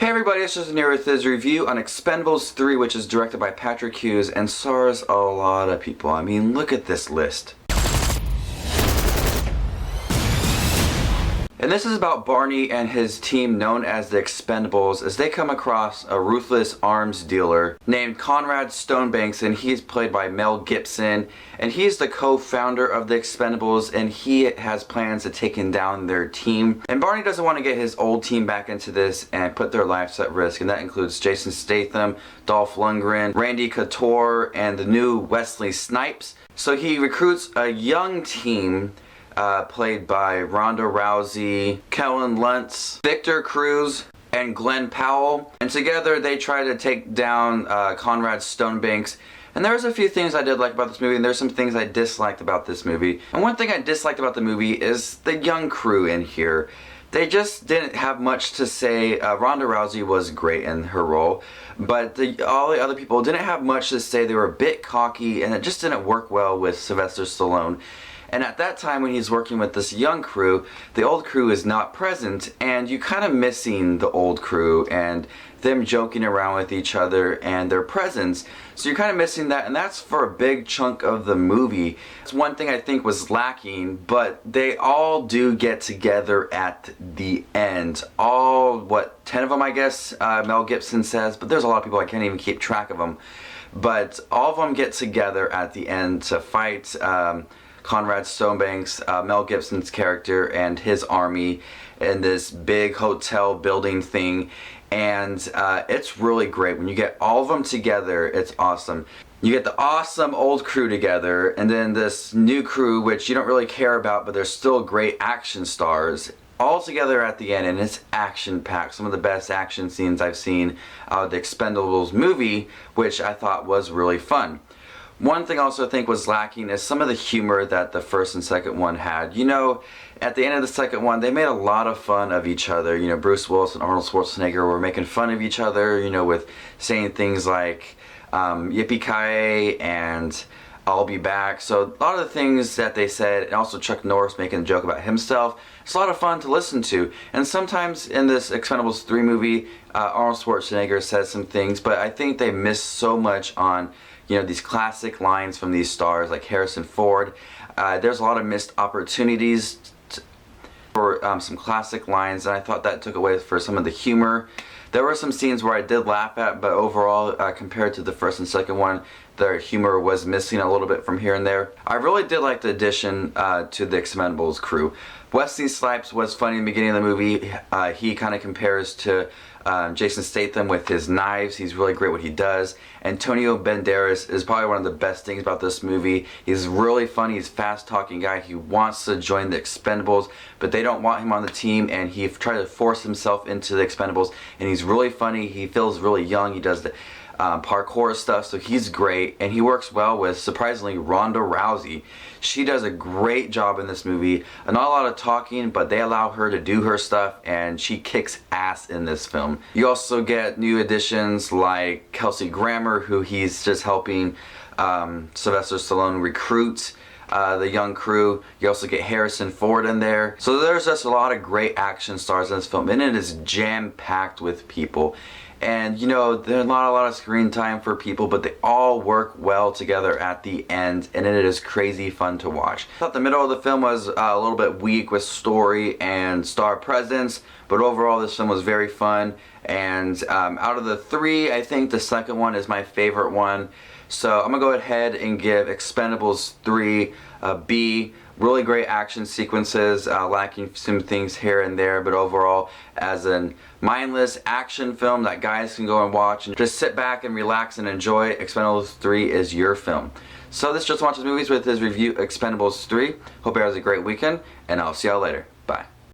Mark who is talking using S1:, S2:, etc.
S1: Hey everybody, it's just here with this review on Expendables 3, which is directed by Patrick Hughes and stars a lot of people. I mean, look at this list. And this is about Barney and his team known as the Expendables as they come across a ruthless arms dealer named Conrad Stonebanks, and he's played by Mel Gibson, and he's the co-founder of the Expendables, and he has plans to taking down their team. And Barney doesn't want to get his old team back into this and put their lives at risk, and that includes Jason Statham, Dolph Lundgren, Randy Couture, and the new Wesley Snipes. So he recruits a young team played by Ronda Rousey, Kellen Lutz, Victor Cruz, and Glenn Powell. And together they try to take down Conrad Stonebanks. And there's a few things I did like about this movie, and there's some things I disliked about this movie. And one thing I disliked about the movie is the young crew in here. They just didn't have much to say. Ronda Rousey was great in her role, but all the other people didn't have much to say. They were a bit cocky, and it just didn't work well with Sylvester Stallone. And at that time when he's working with this young crew, the old crew is not present, and you kind of missing the old crew and them joking around with each other and their presence. So you're kind of missing that, and that's for a big chunk of the movie. It's one thing I think was lacking, but they all do get together at the end. All, 10 of them I guess, Mel Gibson says, but there's a lot of people I can't even keep track of them. But all of them get together at the end to fight Conrad Stonebanks, Mel Gibson's character, and his army in this big hotel building thing. And it's really great. When you get all of them together, it's awesome. You get the awesome old crew together, and then this new crew, which you don't really care about, but they're still great action stars, all together at the end, and it's action-packed. Some of the best action scenes I've seen out of the Expendables movie, which I thought was really fun. One thing I also think was lacking is some of the humor that the first and second one had. You know, at the end of the second one, they made a lot of fun of each other. You know, Bruce Willis and Arnold Schwarzenegger were making fun of each other, you know, with saying things like, yippee-ki-yay and I'll be back. So a lot of the things that they said, and also Chuck Norris making a joke about himself, it's a lot of fun to listen to. And sometimes in this Expendables 3 movie, Arnold Schwarzenegger says some things, but I think they missed so much on, you know, these classic lines from these stars like Harrison Ford. There's a lot of missed opportunities for some classic lines, and I thought that took away for some of the humor. There were some scenes where I did laugh at, but overall, compared to the first and second one, their humor was missing a little bit from here and there. I really did like the addition to the Expendables crew. Wesley Snipes was funny in the beginning of the movie. He kind of compares to Jason Statham with his knives. He's really great what he does. Antonio Banderas is probably one of the best things about this movie. He's really funny. He's a fast-talking guy. He wants to join the Expendables, but they don't want him on the team, and he tried to force himself into the Expendables, and he's really funny. He feels really young. He does the parkour stuff, so he's great, and he works well with, surprisingly, Ronda Rousey. She does a great job in this movie. Not a lot of talking, but they allow her to do her stuff, and she kicks ass in this film. You also get new additions like Kelsey Grammer, who he's just helping Sylvester Stallone recruit the young crew. You also get Harrison Ford in there. So there's just a lot of great action stars in this film, and it is jam-packed with people. And you know, there's not a lot of screen time for people, but they all work well together at the end, and it is crazy fun to watch. I thought the middle of the film was a little bit weak with story and star presence, but overall this film was very fun. And out of the three, I think the second one is my favorite one. So I'm gonna go ahead and give Expendables 3 a B. Really great action sequences, lacking some things here and there, but overall, as a mindless action film that guys can go and watch and just sit back and relax and enjoy, Expendables 3 is your film. So this just watches movies with his review, Expendables 3. Hope you guys have a great weekend, and I'll see y'all later.